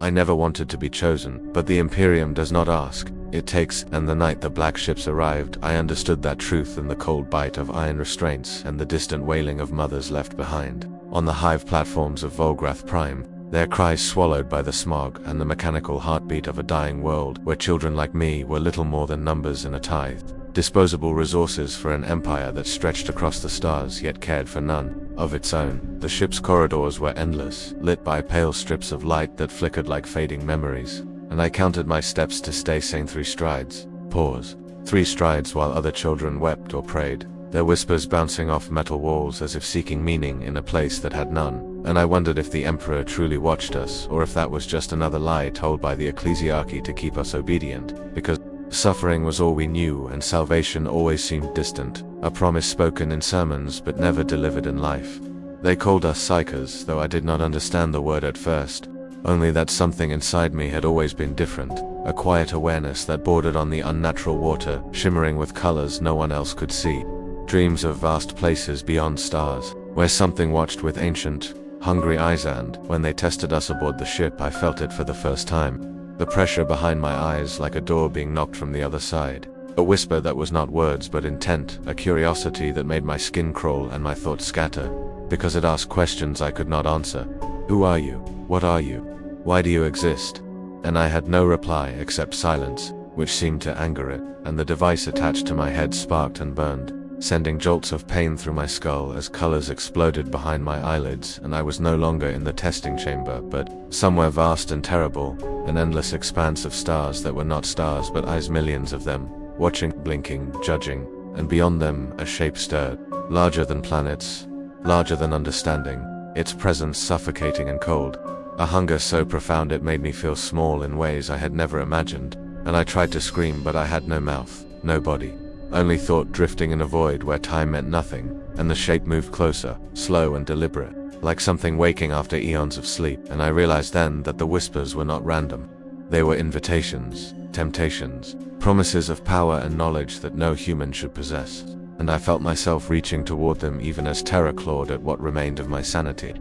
I never wanted to be chosen, but the Imperium does not ask, it takes, and the night the black ships arrived, I understood that truth in the cold bite of iron restraints and the distant wailing of mothers left behind. On the hive platforms of Volgrath Prime, their cries swallowed by the smog and the mechanical heartbeat of a dying world where children like me were little more than numbers in a tithe. Disposable resources for an empire that stretched across the stars yet cared for none of its own. The ship's corridors were endless, lit by pale strips of light that flickered like fading memories, and I counted my steps to stay sane. 3 strides. Pause. 3 strides while other children wept or prayed, their whispers bouncing off metal walls as if seeking meaning in a place that had none, and I wondered if the Emperor truly watched us or if that was just another lie told by the ecclesiarchy to keep us obedient, because suffering was all we knew and salvation always seemed distant, a promise spoken in sermons but never delivered in life. They called us psychers, though I did not understand the word at first, only that something inside me had always been different, a quiet awareness that bordered on the unnatural water, shimmering with colors no one else could see. Dreams of vast places beyond stars, where something watched with ancient, hungry eyes, and when they tested us aboard the ship I felt it for the first time. The pressure behind my eyes like a door being knocked from the other side. A whisper that was not words but intent, a curiosity that made my skin crawl and my thoughts scatter, because it asked questions I could not answer. Who are you? What are you? Why do you exist? And I had no reply except silence, which seemed to anger it, and the device attached to my head sparked and burned, sending jolts of pain through my skull as colors exploded behind my eyelids, and I was no longer in the testing chamber, but somewhere vast and terrible, an endless expanse of stars that were not stars but eyes, millions of them, watching, blinking, judging, and beyond them a shape stirred, larger than planets, larger than understanding, its presence suffocating and cold, a hunger so profound it made me feel small in ways I had never imagined, and I tried to scream but I had no mouth, no body. Only thought drifting in a void where time meant nothing, and the shape moved closer, slow and deliberate, like something waking after eons of sleep, and I realized then that the whispers were not random. They were invitations, temptations, promises of power and knowledge that no human should possess, and I felt myself reaching toward them even as terror clawed at what remained of my sanity.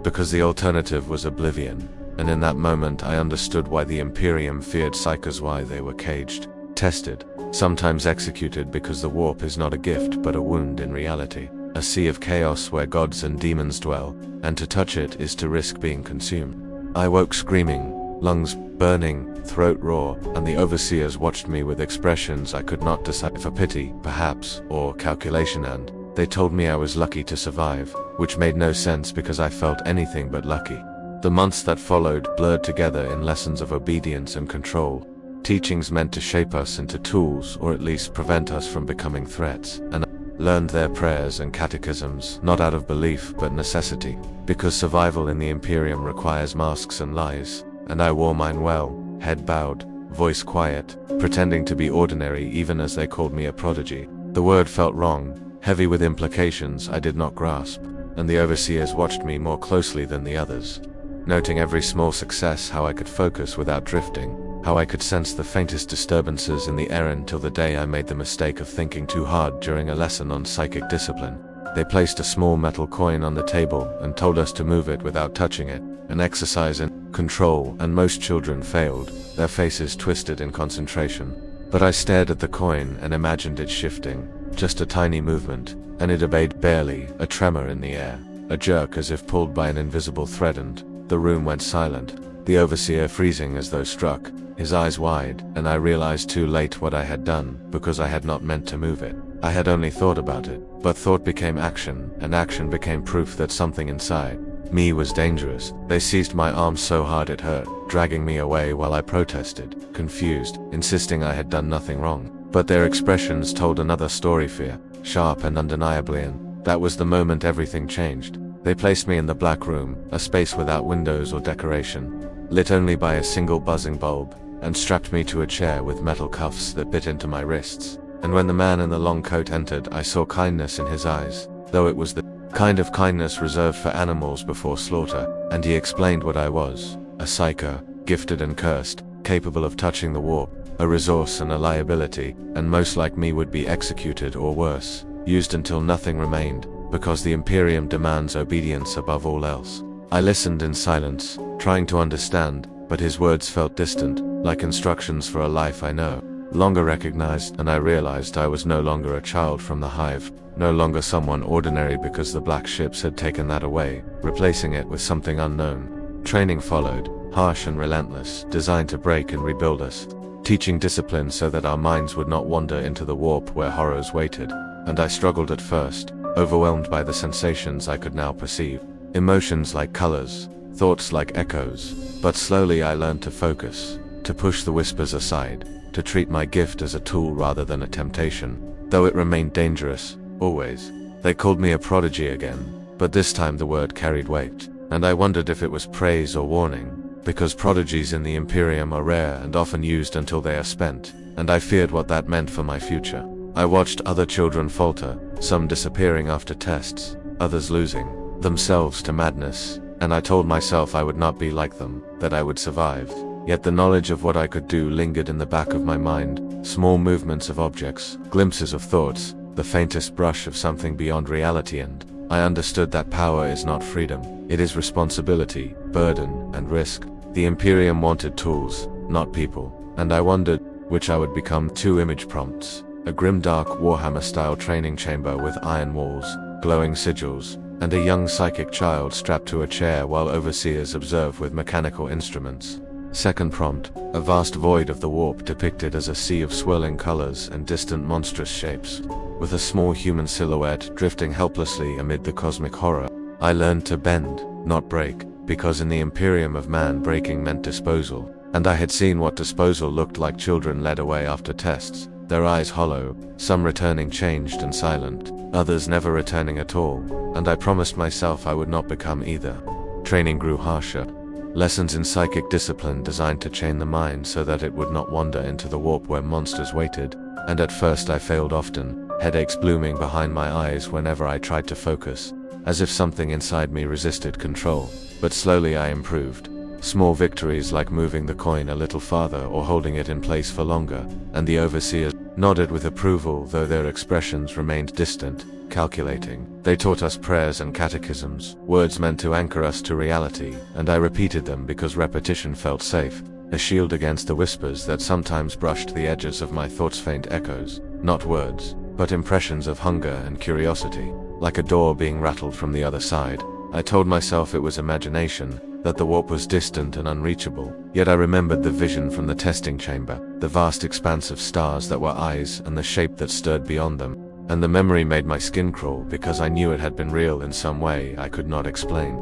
Because the alternative was oblivion, and in that moment I understood why the Imperium feared psychers, why they were caged, tested, sometimes executed because the warp is not a gift but a wound in reality, a sea of chaos where gods and demons dwell, and to touch it is to risk being consumed. I woke screaming, lungs burning, throat raw, and the overseers watched me with expressions I could not decipher, pity, perhaps, or calculation, and they told me I was lucky to survive, which made no sense because I felt anything but lucky. The months that followed blurred together in lessons of obedience and control, teachings meant to shape us into tools or at least prevent us from becoming threats, and I learned their prayers and catechisms not out of belief but necessity, because survival in the Imperium requires masks and lies, and I wore mine well, head bowed, voice quiet, pretending to be ordinary even as they called me a prodigy. The word felt wrong, heavy with implications I did not grasp, and the overseers watched me more closely than the others, noting every small success, how I could focus without drifting, how I could sense the faintest disturbances in the air, until the day I made the mistake of thinking too hard during a lesson on psychic discipline. They placed a small metal coin on the table and told us to move it without touching it, an exercise in control, and most children failed, their faces twisted in concentration. But I stared at the coin and imagined it shifting, just a tiny movement, and it obeyed barely, a tremor in the air, a jerk as if pulled by an invisible thread, and the room went silent, the overseer freezing as though struck, his eyes wide, and I realized too late what I had done, because I had not meant to move it. I had only thought about it, but thought became action, and action became proof that something inside me was dangerous. They seized my arm so hard it hurt, dragging me away while I protested, confused, insisting I had done nothing wrong. But their expressions told another story, fear, sharp and undeniably, and that was the moment everything changed. They placed me in the black room, a space without windows or decoration, lit only by a single buzzing bulb, and strapped me to a chair with metal cuffs that bit into my wrists. And when the man in the long coat entered, I saw kindness in his eyes, though it was the kind of kindness reserved for animals before slaughter, and he explained what I was: a psyker, gifted and cursed, capable of touching the warp, a resource and a liability, and most like me would be executed or worse, used until nothing remained, because the Imperium demands obedience above all else. I listened in silence, trying to understand, but his words felt distant, like instructions for a life I no longer recognized, and I realized I was no longer a child from the hive, no longer someone ordinary because the black ships had taken that away, replacing it with something unknown. Training followed, harsh and relentless, designed to break and rebuild us, teaching discipline so that our minds would not wander into the warp where horrors waited. And I struggled at first, overwhelmed by the sensations I could now perceive. Emotions like colors, thoughts like echoes. But slowly I learned to focus, to push the whispers aside, to treat my gift as a tool rather than a temptation. Though it remained dangerous, always. They called me a prodigy again, but this time the word carried weight, and I wondered if it was praise or warning, because prodigies in the Imperium are rare and often used until they are spent, and I feared what that meant for my future. I watched other children falter, some disappearing after tests, others losing themselves to madness, and I told myself I would not be like them, that I would survive. Yet the knowledge of what I could do lingered in the back of my mind, small movements of objects, glimpses of thoughts, the faintest brush of something beyond reality, and I understood that power is not freedom, it is responsibility, burden, and risk. The Imperium wanted tools, not people, and I wondered which I would become. 2 image prompts: a grimdark Warhammer-style training chamber with iron walls, glowing sigils, and a young psychic child strapped to a chair while overseers observe with mechanical instruments. Second prompt: a vast void of the warp depicted as a sea of swirling colors and distant monstrous shapes, with a small human silhouette drifting helplessly amid the cosmic horror. I learned to bend, not break, because in the Imperium of man breaking meant disposal, and I had seen what disposal looked like: children led away after tests, their eyes hollow, some returning changed and silent, others never returning at all, and I promised myself I would not become either. Training grew harsher. Lessons in psychic discipline designed to chain the mind so that it would not wander into the warp where monsters waited, and at first I failed often, headaches blooming behind my eyes whenever I tried to focus, as if something inside me resisted control. But slowly I improved. Small victories like moving the coin a little farther or holding it in place for longer, and the overseers nodded with approval, though their expressions remained distant, calculating. They taught us prayers and catechisms, words meant to anchor us to reality, and I repeated them because repetition felt safe, a shield against the whispers that sometimes brushed the edges of my thoughts. Faint echoes, not words, but impressions of hunger and curiosity, like a door being rattled from the other side. I told myself it was imagination, that the warp was distant and unreachable, yet I remembered the vision from the testing chamber, the vast expanse of stars that were eyes and the shape that stirred beyond them, and the memory made my skin crawl because I knew it had been real in some way I could not explain.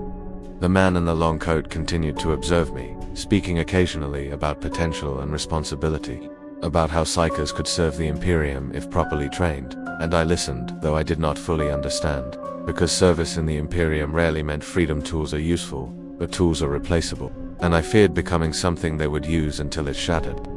The man in the long coat continued to observe me, speaking occasionally about potential and responsibility, about how psychers could serve the Imperium if properly trained, and I listened, though I did not fully understand, because service in the Imperium rarely meant freedom. Tools are useful, but tools are replaceable, and I feared becoming something they would use until it shattered.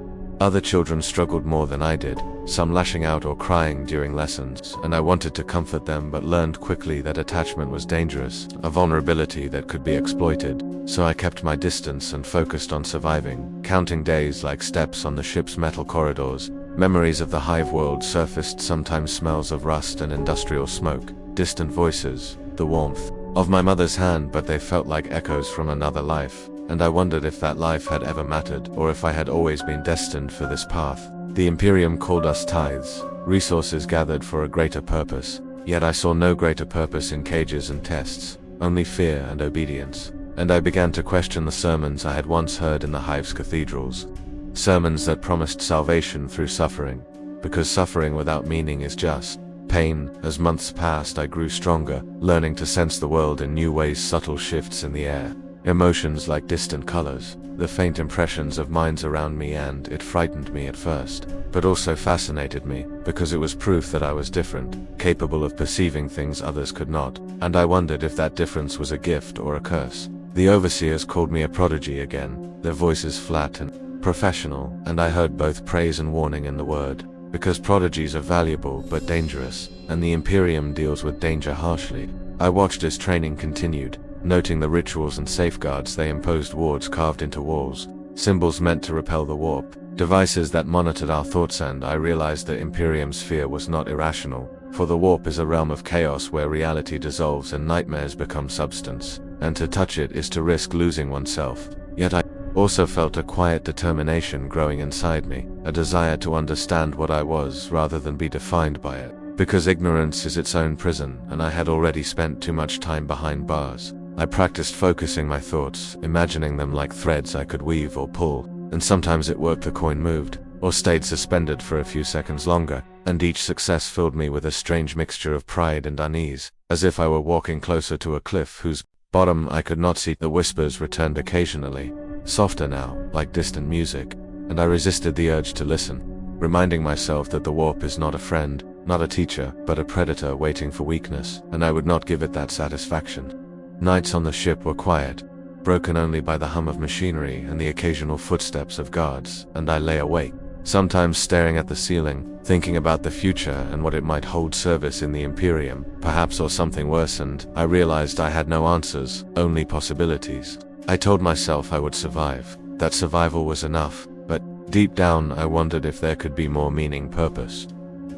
Other children struggled more than I did, some lashing out or crying during lessons, and I wanted to comfort them but learned quickly that attachment was dangerous, a vulnerability that could be exploited, so I kept my distance and focused on surviving, counting days like steps on the ship's metal corridors. Memories of the hive world surfaced, sometimes smells of rust and industrial smoke, distant voices, the warmth of my mother's hand, but they felt like echoes from another life, and I wondered if that life had ever mattered, or if I had always been destined for this path. The Imperium called us tithes, resources gathered for a greater purpose, yet I saw no greater purpose in cages and tests, only fear and obedience, and I began to question the sermons I had once heard in the hive's cathedrals. Sermons that promised salvation through suffering, because suffering without meaning is just pain. As months passed, I grew stronger, learning to sense the world in new ways, subtle shifts in the air, emotions like distant colors, the faint impressions of minds around me, and it frightened me at first, but also fascinated me, because it was proof that I was different, capable of perceiving things others could not, and I wondered if that difference was a gift or a curse. The overseers called me a prodigy again, their voices flat and professional, and I heard both praise and warning in the word. Because prodigies are valuable but dangerous, and the Imperium deals with danger harshly. I watched as training continued, noting the rituals and safeguards they imposed: wards carved into walls, symbols meant to repel the warp, devices that monitored our thoughts, and I realized that Imperium's fear was not irrational, for the warp is a realm of chaos where reality dissolves and nightmares become substance, and to touch it is to risk losing oneself. Yet I also felt a quiet determination growing inside me, a desire to understand what I was rather than be defined by it. Because ignorance is its own prison, and I had already spent too much time behind bars. I practiced focusing my thoughts, imagining them like threads I could weave or pull, and sometimes it worked, the coin moved, or stayed suspended for a few seconds longer, and each success filled me with a strange mixture of pride and unease, as if I were walking closer to a cliff whose bottom I could not see. The whispers returned occasionally, softer now, like distant music, and I resisted the urge to listen, reminding myself that the warp is not a friend, not a teacher, but a predator waiting for weakness, and I would not give it that satisfaction. Nights on the ship were quiet, broken only by the hum of machinery and the occasional footsteps of guards, and I lay awake, sometimes staring at the ceiling, thinking about the future and what it might hold. Service in the Imperium, perhaps, or something worse, and I realized I had no answers, only possibilities. I told myself I would survive, that survival was enough, but deep down I wondered if there could be more meaning, purpose.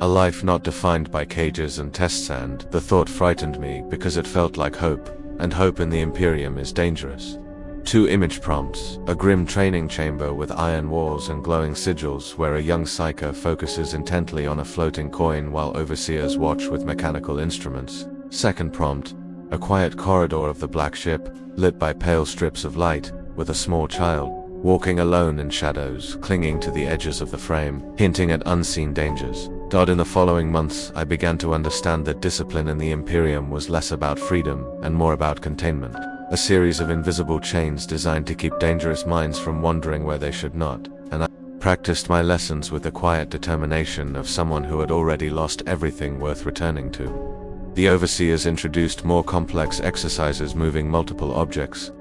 A life not defined by cages and tests, and the thought frightened me because it felt like hope, and hope in the Imperium is dangerous. 2 image prompts, a grim training chamber with iron walls and glowing sigils where a young psyker focuses intently on a floating coin while overseers watch with mechanical instruments. Second prompt, a quiet corridor of the black ship, lit by pale strips of light, with a small child, walking alone in shadows, clinging to the edges of the frame, hinting at unseen dangers. In the following months, I began to understand that discipline in the Imperium was less about freedom and more about containment. A series of invisible chains designed to keep dangerous minds from wandering where they should not, and I practiced my lessons with the quiet determination of someone who had already lost everything worth returning to. The overseers introduced more complex exercises, moving multiple objects,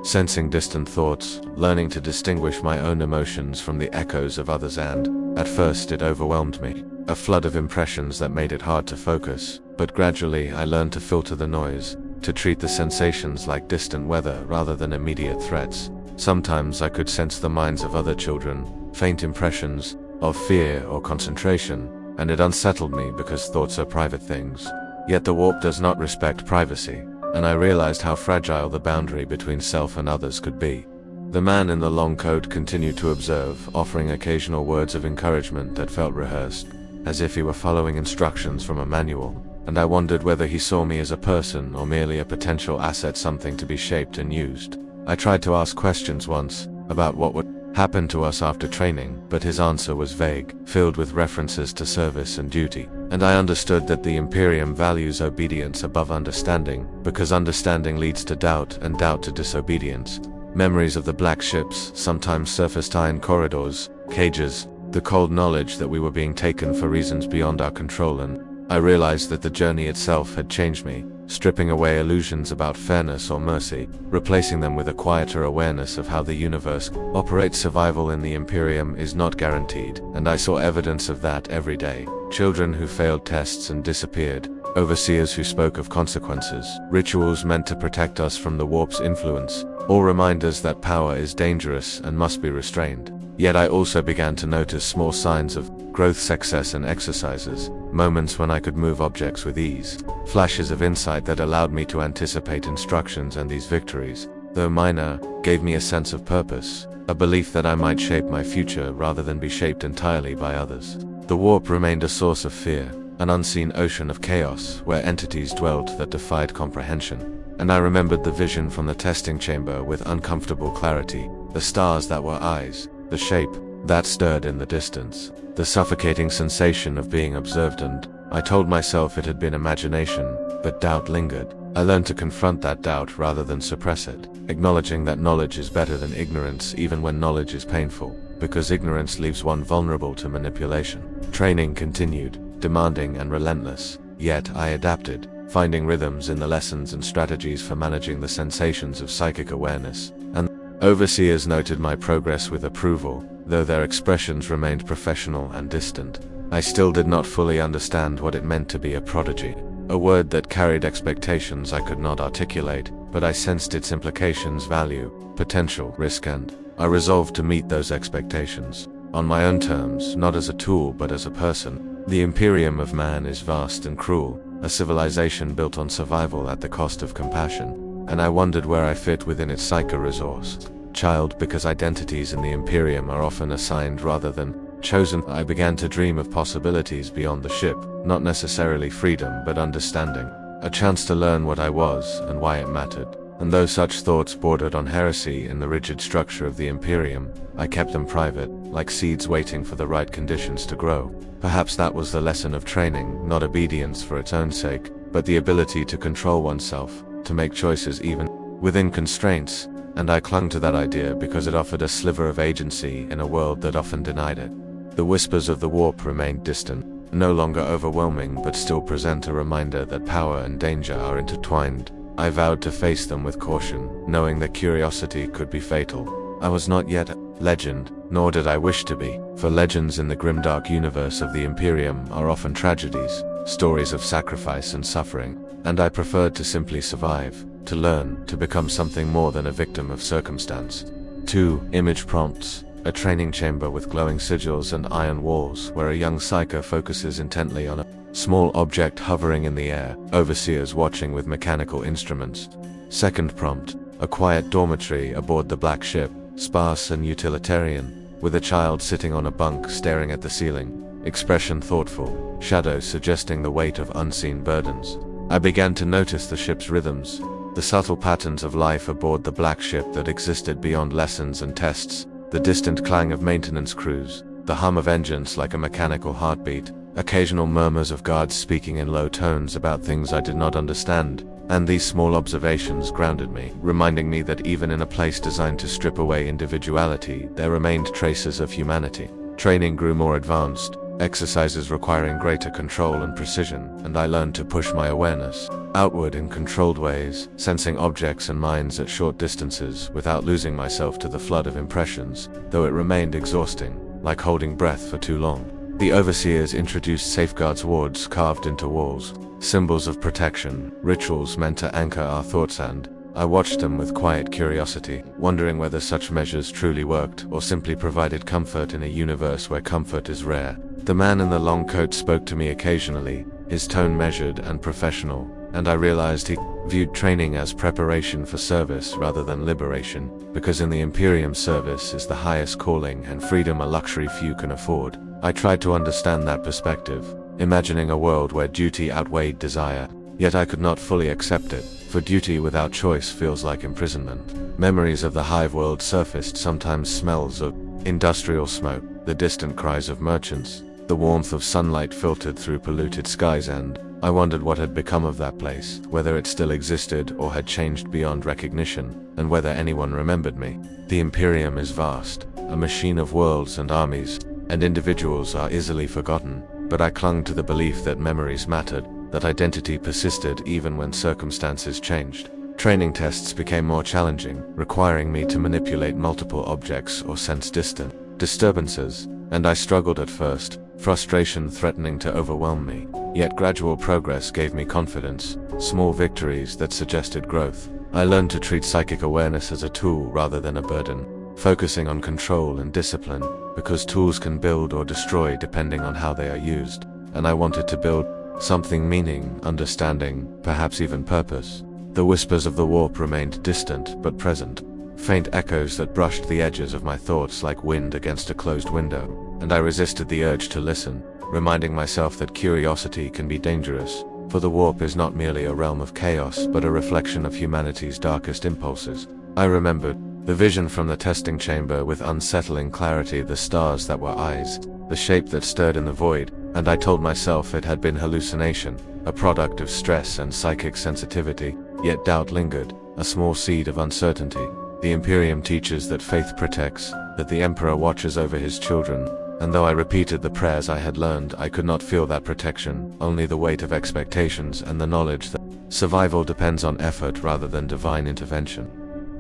sensing distant thoughts, learning to distinguish my own emotions from the echoes of others, and, at first, it overwhelmed me. A flood of impressions that made it hard to focus, but gradually I learned to filter the noise, to treat the sensations like distant weather rather than immediate threats. Sometimes I could sense the minds of other children, faint impressions of fear or concentration, and it unsettled me because thoughts are private things. Yet the warp does not respect privacy, and I realized how fragile the boundary between self and others could be. The man in the long coat continued to observe, offering occasional words of encouragement that felt rehearsed, as if he were following instructions from a manual, and I wondered whether he saw me as a person or merely a potential asset, something to be shaped and used. I tried to ask questions once, about what would happen to us after training, but his answer was vague, filled with references to service and duty, and I understood that the Imperium values obedience above understanding, because understanding leads to doubt and doubt to disobedience. Memories of the black ships sometimes surfaced, iron corridors, cages, the cold knowledge that we were being taken for reasons beyond our control, and I realized that the journey itself had changed me, stripping away illusions about fairness or mercy, replacing them with a quieter awareness of how the universe operates. Survival in the Imperium is not guaranteed, and I saw evidence of that every day. Children who failed tests and disappeared, overseers who spoke of consequences, rituals meant to protect us from the warp's influence, all reminders that power is dangerous and must be restrained. Yet I also began to notice small signs of growth, success and exercises, moments when I could move objects with ease, flashes of insight that allowed me to anticipate instructions, and these victories, though minor, gave me a sense of purpose, a belief that I might shape my future rather than be shaped entirely by others. The warp remained a source of fear, an unseen ocean of chaos where entities dwelt that defied comprehension, and I remembered the vision from the testing chamber with uncomfortable clarity, the stars that were eyes, the shape that stirred in the distance, the suffocating sensation of being observed, and I told myself it had been imagination, but doubt lingered. I learned to confront that doubt rather than suppress it, acknowledging that knowledge is better than ignorance even when knowledge is painful, because ignorance leaves one vulnerable to manipulation. Training continued, demanding and relentless, yet I adapted, finding rhythms in the lessons and strategies for managing the sensations of psychic awareness, and overseers noted my progress with approval, though their expressions remained professional and distant. I still did not fully understand what it meant to be a prodigy, a word that carried expectations I could not articulate, but I sensed its implications, value, potential, risk, and I resolved to meet those expectations, on my own terms, not as a tool but as a person. The Imperium of man is vast and cruel, a civilization built on survival at the cost of compassion, and I wondered where I fit within its psycho resource. child because identities in the Imperium are often assigned rather than chosen. I began to dream of possibilities beyond the ship, not necessarily freedom but understanding, a chance to learn what I was and why it mattered. And though such thoughts bordered on heresy in the rigid structure of the Imperium, I kept them private, like seeds waiting for the right conditions to grow. Perhaps that was the lesson of training, not obedience for its own sake, but the ability to control oneself, to make choices even within constraints, and I clung to that idea because it offered a sliver of agency in a world that often denied it. The whispers of the warp remained distant, no longer overwhelming but still present a reminder that power and danger are intertwined. I vowed to face them with caution, knowing that curiosity could be fatal. I was not yet a legend, nor did I wish to be, for legends in the grimdark universe of the Imperium are often tragedies, stories of sacrifice and suffering, and I preferred to simply survive, to learn, to become something more than a victim of circumstance. 2. Image prompts. A training chamber with glowing sigils and iron walls, where a young psyker focuses intently on a small object hovering in the air, overseers watching with mechanical instruments. Second prompt. A quiet dormitory aboard the black ship, sparse and utilitarian, with a child sitting on a bunk staring at the ceiling, expression thoughtful, shadows suggesting the weight of unseen burdens. I began to notice the ship's rhythms, the subtle patterns of life aboard the black ship that existed beyond lessons and tests, the distant clang of maintenance crews, the hum of engines like a mechanical heartbeat, occasional murmurs of guards speaking in low tones about things I did not understand, and these small observations grounded me, reminding me that even in a place designed to strip away individuality, there remained traces of humanity. Training grew more advanced, exercises requiring greater control and precision, and I learned to push my awareness outward in controlled ways, sensing objects and minds at short distances without losing myself to the flood of impressions, though it remained exhausting, like holding breath for too long. The overseers introduced safeguards wards carved into walls, symbols of protection, rituals meant to anchor our thoughts, and I watched them with quiet curiosity, wondering whether such measures truly worked or simply provided comfort in a universe where comfort is rare. The man in the long coat spoke to me occasionally, his tone measured and professional, and I realized he viewed training as preparation for service rather than liberation, because in the Imperium service is the highest calling and freedom a luxury few can afford. I tried to understand that perspective, imagining a world where duty outweighed desire, yet I could not fully accept it, for duty without choice feels like imprisonment. Memories of the hive world surfaced, sometimes smells of industrial smoke, the distant cries of merchants, the warmth of sunlight filtered through polluted skies, and I wondered what had become of that place, whether it still existed or had changed beyond recognition, and whether anyone remembered me. The Imperium is vast, a machine of worlds and armies, and individuals are easily forgotten, but I clung to the belief that memories mattered, that identity persisted even when circumstances changed. Training tests became more challenging, requiring me to manipulate multiple objects or sense distant disturbances, and I struggled at first, frustration threatening to overwhelm me. Yet gradual progress gave me confidence, small victories that suggested growth. I learned to treat psychic awareness as a tool rather than a burden, focusing on control and discipline, because tools can build or destroy depending on how they are used, and I wanted to build something meaning, understanding, perhaps even purpose. The whispers of the warp remained distant but present, faint echoes that brushed the edges of my thoughts like wind against a closed window, and I resisted the urge to listen, reminding myself that curiosity can be dangerous, for the warp is not merely a realm of chaos but a reflection of humanity's darkest impulses. I remembered the vision from the testing chamber with unsettling clarity, the stars that were eyes, the shape that stirred in the void, and I told myself it had been hallucination, a product of stress and psychic sensitivity, yet doubt lingered, a small seed of uncertainty. The Imperium teaches that faith protects, that the Emperor watches over his children, and though I repeated the prayers I had learned, I could not feel that protection, only the weight of expectations and the knowledge that survival depends on effort rather than divine intervention.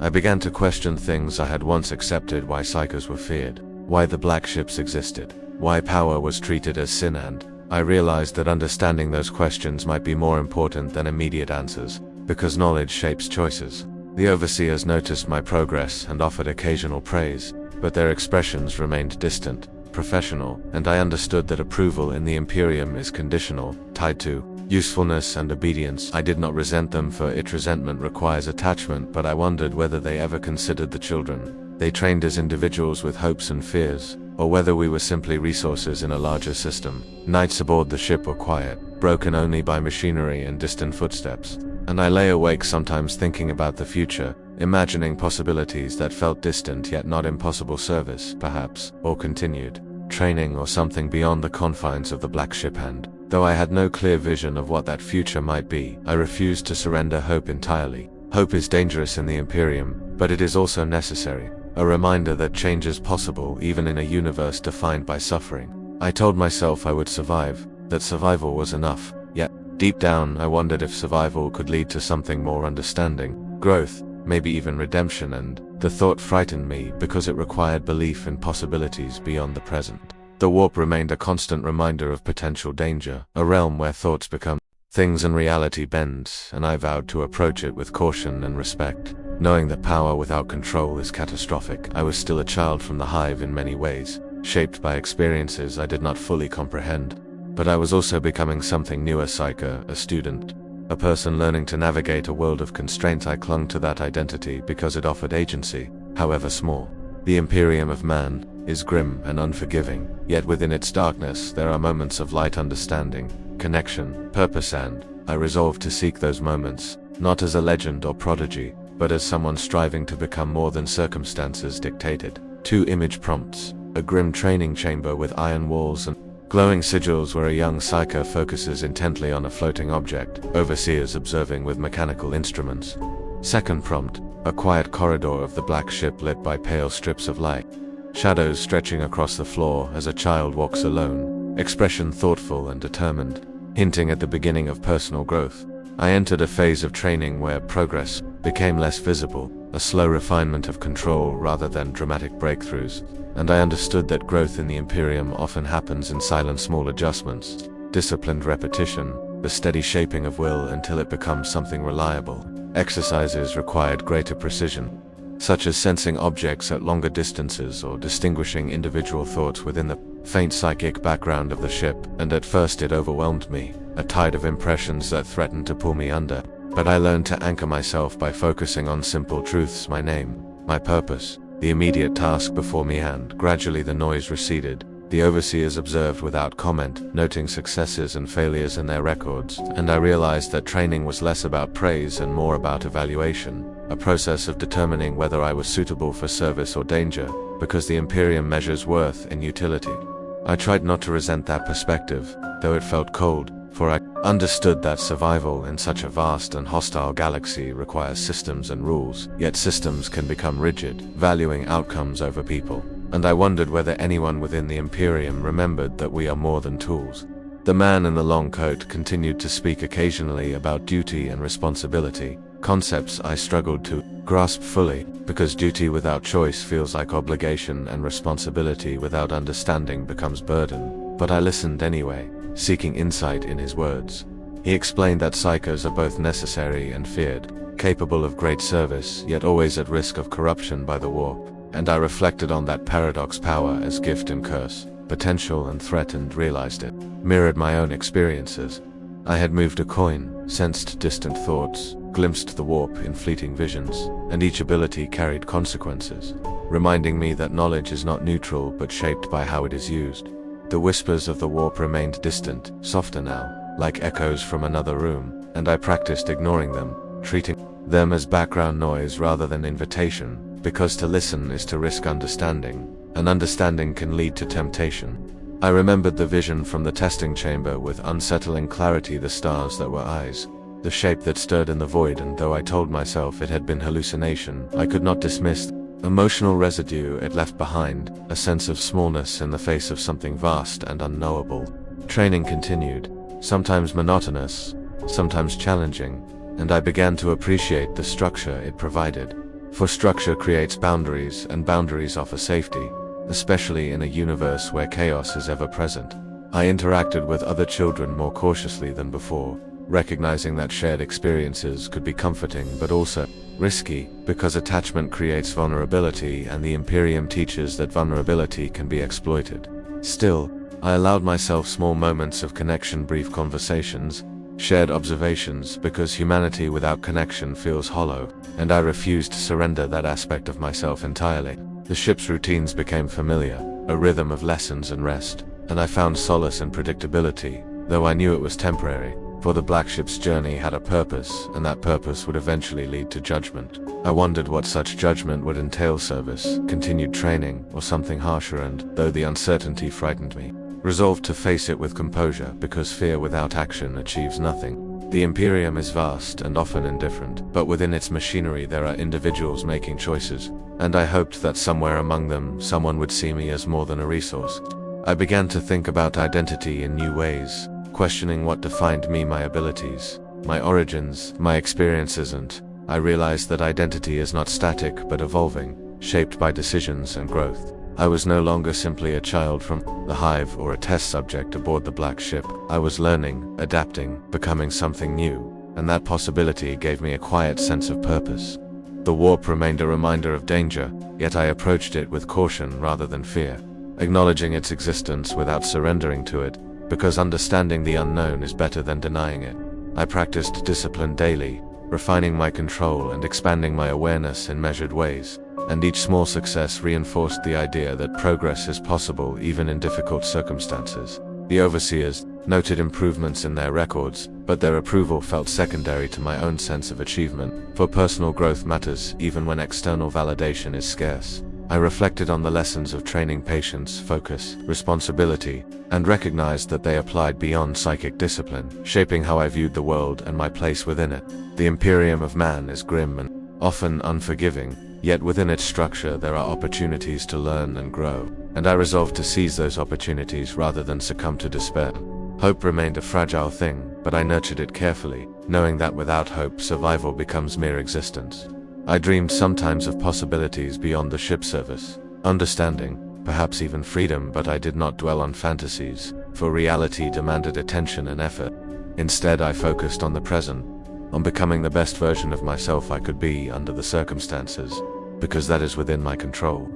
I began to question things I had once accepted: why psychers were feared, why the black ships existed, why power was treated as sin, and I realized that understanding those questions might be more important than immediate answers, because knowledge shapes choices. The overseers noticed my progress and offered occasional praise, but their expressions remained distant, professional, and I understood that approval in the Imperium is conditional, tied to usefulness and obedience. I did not resent them, for its resentment requires attachment, but I wondered whether they ever considered the children they trained as individuals with hopes and fears, or whether we were simply resources in a larger system. Nights aboard the ship were quiet, broken only by machinery and distant footsteps, and I lay awake sometimes thinking about the future, imagining possibilities that felt distant yet not impossible. Service, perhaps, or continued training, or something beyond the confines of the black ship. And though I had no clear vision of what that future might be, I refused to surrender hope entirely. Hope is dangerous in the Imperium, but it is also necessary, a reminder that change is possible even in a universe defined by suffering. I told myself I would survive, that survival was enough, yet, deep down, I wondered if survival could lead to something more: understanding, growth, maybe even redemption. And the thought frightened me because it required belief in possibilities beyond the present. The warp remained a constant reminder of potential danger, a realm where thoughts become things and reality bends, and I vowed to approach it with caution and respect, knowing that power without control is catastrophic. I was still a child from the hive in many ways, shaped by experiences I did not fully comprehend, but I was also becoming something new: a psyker, a student, a person learning to navigate a world of constraints. I clung to that identity because it offered agency, however small. The Imperium of man is grim and unforgiving, yet within its darkness there are moments of light: understanding, connection, purpose. And I resolved to seek those moments, not as a legend or prodigy, but as someone striving to become more than circumstances dictated. 2 image prompts: a grim training chamber with iron walls and glowing sigils where a young psyker focuses intently on a floating object, overseers observing with mechanical instruments. Second prompt: a quiet corridor of the black ship lit by pale strips of light, shadows stretching across the floor as a child walks alone, expression thoughtful and determined, hinting at the beginning of personal growth. I entered a phase of training where progress became less visible, a slow refinement of control rather than dramatic breakthroughs, and I understood that growth in the Imperium often happens in silent small adjustments, disciplined repetition, the steady shaping of will until it becomes something reliable. Exercises required greater precision, such as sensing objects at longer distances or distinguishing individual thoughts within the faint psychic background of the ship, and at first it overwhelmed me, a tide of impressions that threatened to pull me under. But I learned to anchor myself by focusing on simple truths: my name, my purpose, the immediate task before me. And gradually the noise receded. The overseers observed without comment, noting successes and failures in their records, and I realized that training was less about praise and more about evaluation, a process of determining whether I was suitable for service or danger, because the Imperium measures worth in utility. I tried not to resent that perspective, though it felt cold, for I understood that survival in such a vast and hostile galaxy requires systems and rules, yet systems can become rigid, valuing outcomes over people, and I wondered whether anyone within the Imperium remembered that we are more than tools. The man in the long coat continued to speak occasionally about duty and responsibility, concepts I struggled to grasp fully, because duty without choice feels like obligation and responsibility without understanding becomes burden. But I listened anyway, seeking insight in his words. He explained that psychers are both necessary and feared, capable of great service, yet always at risk of corruption by the warp, and I reflected on that paradox: power as gift and curse, potential and threat, and realized it mirrored my own experiences. I had moved a coin, sensed distant thoughts, glimpsed the warp in fleeting visions, and each ability carried consequences, reminding me that knowledge is not neutral but shaped by how it is used. The whispers of the warp remained distant, softer now, like echoes from another room, and I practiced ignoring them, treating them as background noise rather than invitation, because to listen is to risk understanding, and understanding can lead to temptation. I remembered the vision from the testing chamber with unsettling clarity: the stars that were eyes, the shape that stirred in the void, and though I told myself it had been hallucination, I could not dismiss the emotional residue it left behind, a sense of smallness in the face of something vast and unknowable. Training continued, sometimes monotonous, sometimes challenging, and I began to appreciate the structure it provided. For structure creates boundaries, and boundaries offer safety, especially in a universe where chaos is ever present. I interacted with other children more cautiously than before, recognizing that shared experiences could be comforting but also risky, because attachment creates vulnerability and the Imperium teaches that vulnerability can be exploited. Still, I allowed myself small moments of connection, brief conversations, shared observations, because humanity without connection feels hollow, and I refused to surrender that aspect of myself entirely. The ship's routines became familiar, a rhythm of lessons and rest, and I found solace in predictability, though I knew it was temporary, for the Black Ship's journey had a purpose, and that purpose would eventually lead to judgment. I wondered what such judgment would entail: service, continued training, or something harsher, and, though the uncertainty frightened me, resolved to face it with composure, because fear without action achieves nothing. The Imperium is vast and often indifferent, but within its machinery there are individuals making choices, and I hoped that somewhere among them someone would see me as more than a resource. I began to think about identity in new ways, questioning what defined me, my abilities, my origins, my experiences, and I realized that identity is not static but evolving, shaped by decisions and growth. I was no longer simply a child from the hive or a test subject aboard the Black Ship. I was learning, adapting, becoming something new, and that possibility gave me a quiet sense of purpose. The warp remained a reminder of danger, yet I approached it with caution rather than fear, acknowledging its existence without surrendering to it, because understanding the unknown is better than denying it. I practiced discipline daily, refining my control and expanding my awareness in measured ways, and each small success reinforced the idea that progress is possible even in difficult circumstances. The overseers noted improvements in their records, but their approval felt secondary to my own sense of achievement, for personal growth matters even when external validation is scarce. I reflected on the lessons of training patience, focus, responsibility, and recognized that they applied beyond psychic discipline, shaping how I viewed the world and my place within it. The Imperium of man is grim and often unforgiving, yet within its structure there are opportunities to learn and grow, and I resolved to seize those opportunities rather than succumb to despair. Hope remained a fragile thing, but I nurtured it carefully, knowing that without hope survival becomes mere existence. I dreamed sometimes of possibilities beyond the ship service, understanding, perhaps even freedom, but I did not dwell on fantasies, for reality demanded attention and effort. Instead, I focused on the present, on becoming the best version of myself I could be under the circumstances, because that is within my control.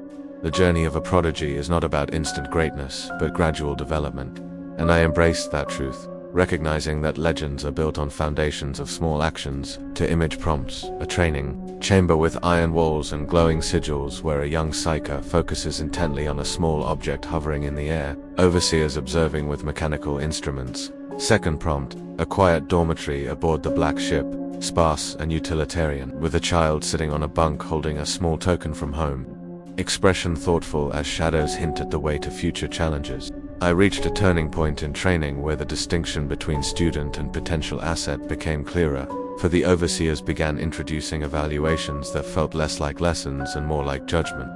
The journey of a prodigy is not about instant greatness, but gradual development, and I embraced that truth, recognizing that legends are built on foundations of small actions, to image prompts, a training chamber with iron walls and glowing sigils where a young psyker focuses intently on a small object hovering in the air, overseers observing with mechanical instruments. Second prompt, a quiet dormitory aboard the Black Ship, sparse and utilitarian, with a child sitting on a bunk holding a small token from home. Expression thoughtful as shadows hint at the way to future challenges. I reached a turning point in training where the distinction between student and potential asset became clearer, for the overseers began introducing evaluations that felt less like lessons and more like judgment.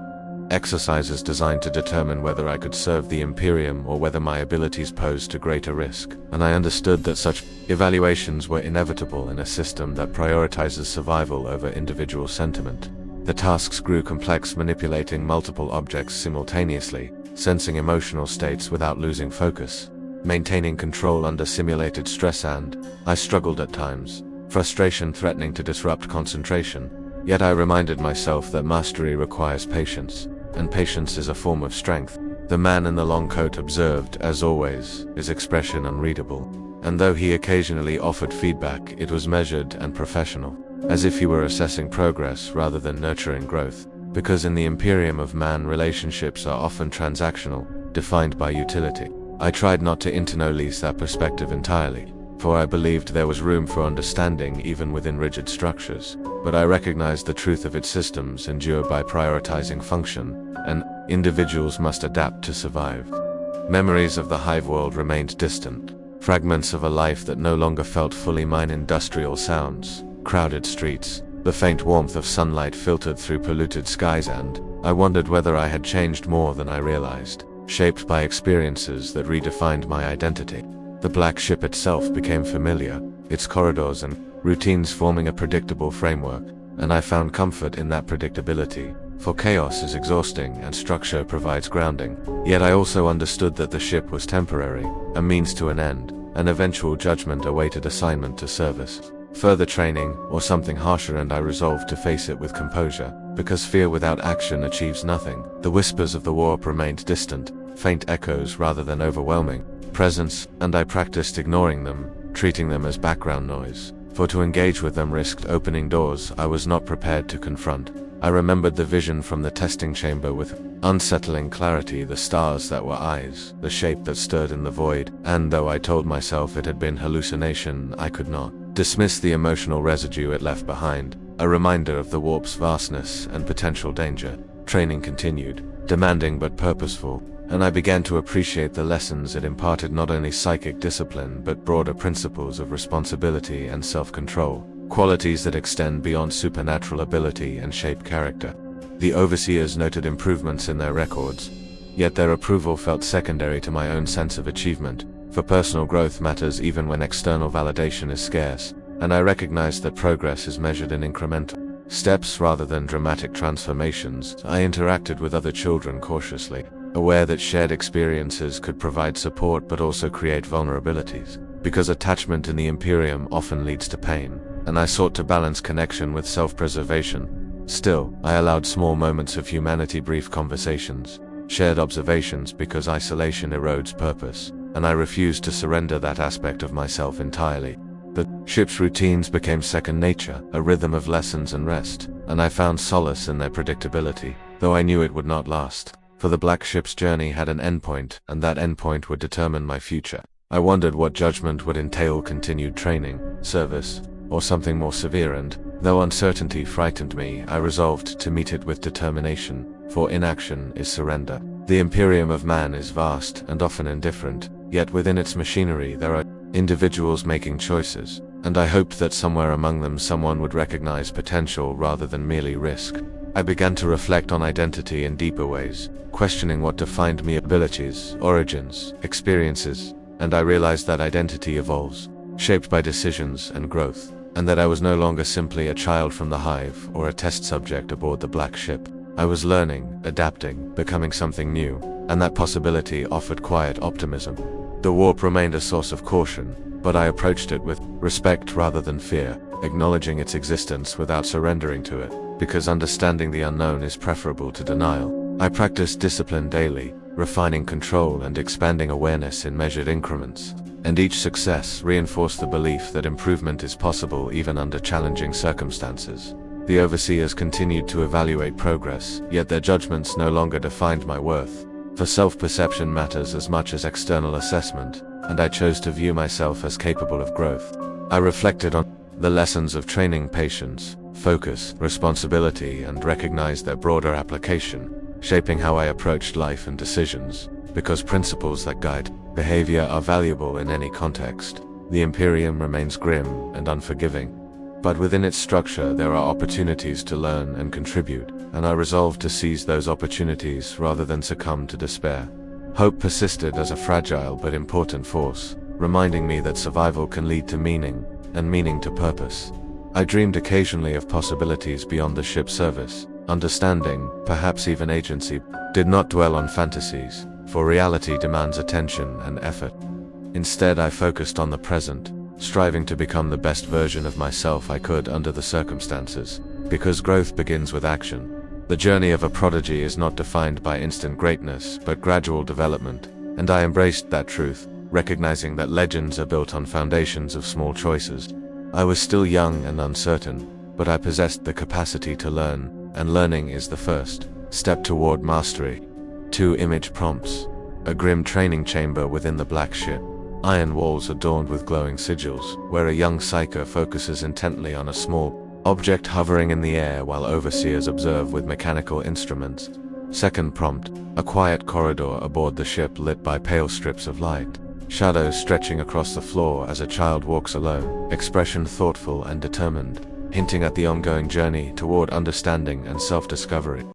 Exercises designed to determine whether I could serve the Imperium or whether my abilities posed a greater risk, and I understood that such evaluations were inevitable in a system that prioritizes survival over individual sentiment. The tasks grew complex, manipulating multiple objects simultaneously, sensing emotional states without losing focus, maintaining control under simulated stress, and I struggled at times, frustration threatening to disrupt concentration. Yet I reminded myself that mastery requires patience, and patience is a form of strength. The man in the long coat observed, as always, his expression unreadable, and though he occasionally offered feedback, it was measured and professional, as if he were assessing progress rather than nurturing growth. Because in the Imperium of man, relationships are often transactional, defined by utility. I tried not to internalize that perspective entirely, for I believed there was room for understanding even within rigid structures, but I recognized the truth of its systems endure by prioritizing function, and individuals must adapt to survive. Memories of the hive world remained distant, fragments of a life that no longer felt fully mine. Industrial sounds, crowded streets, the faint warmth of sunlight filtered through polluted skies, and I wondered whether I had changed more than I realized, shaped by experiences that redefined my identity. The Black Ship itself became familiar, its corridors and routines forming a predictable framework, and I found comfort in that predictability, for chaos is exhausting and structure provides grounding. Yet I also understood that the ship was temporary, a means to an end, an eventual judgment awaited assignment to service. further training, or something harsher, and I resolved to face it with composure, because fear without action achieves nothing. The whispers of the warp remained distant, faint echoes rather than overwhelming presence, and I practiced ignoring them, treating them as background noise. For to engage with them risked opening doors I was not prepared to confront. I remembered the vision from the testing chamber with unsettling clarity, the stars that were eyes, the shape that stirred in the void, and though I told myself it had been hallucination, I could not dismiss the emotional residue it left behind, a reminder of the warp's vastness and potential danger. Training continued, demanding but purposeful, and I began to appreciate the lessons it imparted, not only psychic discipline but broader principles of responsibility and self-control, qualities that extend beyond supernatural ability and shape character. The overseers noted improvements in their records, yet their approval felt secondary to my own sense of achievement, for personal growth matters even when external validation is scarce, and I recognized that progress is measured in incremental steps rather than dramatic transformations. I interacted with other children cautiously, aware that shared experiences could provide support but also create vulnerabilities, because attachment in the Imperium often leads to pain, and I sought to balance connection with self-preservation. Still, I allowed small moments of humanity, brief conversations, shared observations, because isolation erodes purpose, and I refused to surrender that aspect of myself entirely. The ship's routines became second nature, a rhythm of lessons and rest, and I found solace in their predictability, though I knew it would not last. For the black ship's journey had an endpoint, and that endpoint would determine my future. I wondered what judgment would entail: continued training, service, or something more severe, and, though uncertainty frightened me, I resolved to meet it with determination, for inaction is surrender. The Imperium of man is vast and often indifferent, yet within its machinery there are individuals making choices, and I hoped that somewhere among them someone would recognize potential rather than merely risk. I began to reflect on identity in deeper ways, questioning what defined me: abilities, origins, experiences, and I realized that identity evolves, shaped by decisions and growth, and that I was no longer simply a child from the hive or a test subject aboard the black ship. I was learning, adapting, becoming something new, and that possibility offered quiet optimism. The warp remained a source of caution, but I approached it with respect rather than fear, acknowledging its existence without surrendering to it, because understanding the unknown is preferable to denial. I practiced discipline daily, refining control and expanding awareness in measured increments, and each success reinforced the belief that improvement is possible even under challenging circumstances. The overseers continued to evaluate progress, yet their judgments no longer defined my worth, for self-perception matters as much as external assessment, and I chose to view myself as capable of growth. I reflected on the lessons of training patience, focus, responsibility, and recognized their broader application, shaping how I approached life and decisions, because principles that guide behavior are valuable in any context. The Imperium remains grim and unforgiving, but within its structure there are opportunities to learn and contribute, and I resolved to seize those opportunities rather than succumb to despair. Hope persisted as a fragile but important force, reminding me that survival can lead to meaning, and meaning to purpose. I dreamed occasionally of possibilities beyond the ship's service. Understanding, perhaps even agency, did not dwell on fantasies, for reality demands attention and effort. Instead, I focused on the present, striving to become the best version of myself I could under the circumstances, because growth begins with action. The journey of a prodigy is not defined by instant greatness, but gradual development, and I embraced that truth, recognizing that legends are built on foundations of small choices. I was still young and uncertain, but I possessed the capacity to learn, and learning is the first step toward mastery. 2 image prompts. A grim training chamber within the black ship. Iron walls adorned with glowing sigils, where a young psyker focuses intently on a small object hovering in the air while overseers observe with mechanical instruments. Second prompt. A quiet corridor aboard the ship lit by pale strips of light. Shadows stretching across the floor as a child walks alone, expression thoughtful and determined, hinting at the ongoing journey toward understanding and self-discovery.